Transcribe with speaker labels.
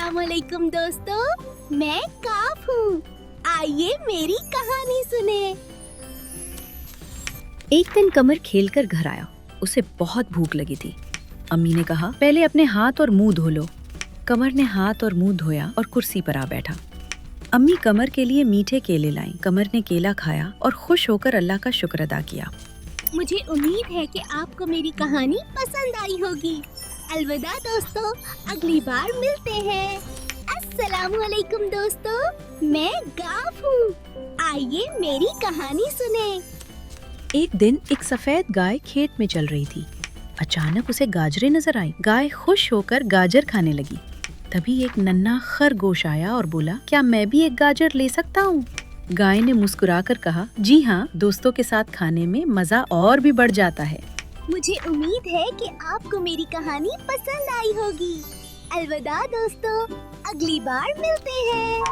Speaker 1: अस्सलामुअलैकुम दोस्तों, मैं काफ हूँ। आइए मेरी कहानी सुने।
Speaker 2: एक दिन कमर खेलकर घर आया। उसे बहुत भूख लगी थी। अम्मी ने कहा, पहले अपने हाथ और मुंह धो लो। कमर ने हाथ और मुंह धोया और कुर्सी पर आ बैठा। अम्मी कमर के लिए मीठे केले लाईं। कमर ने केला खाया और खुश होकर अल्लाह का शुक्र अदा किया।
Speaker 1: मुझे उम्मीद है कि आपको मेरी कहानी पसंद आई होगी। अलविदा दोस्तों, अगली बार मिलते हैं। अस्सलामुअलैकुम दोस्तों, मैं गाफ हूँ। आइए मेरी कहानी सुने।
Speaker 2: एक दिन एक सफेद गाय खेत में चल रही थी। अचानक उसे गाजरें नजर आई। गाय खुश होकर गाजर खाने लगी। तभी एक नन्हा खरगोश आया और बोला, क्या मैं भी एक गाजर ले सकता हूँ? गाय ने मुस्कुराकर कहा, जी हाँ, दोस्तों के साथ खाने में मजा और भी बढ़ जाता है।
Speaker 1: मुझे उम्मीद है कि आपको मेरी कहानी पसंद आई होगी। अलविदा दोस्तों, अगली बार मिलते हैं।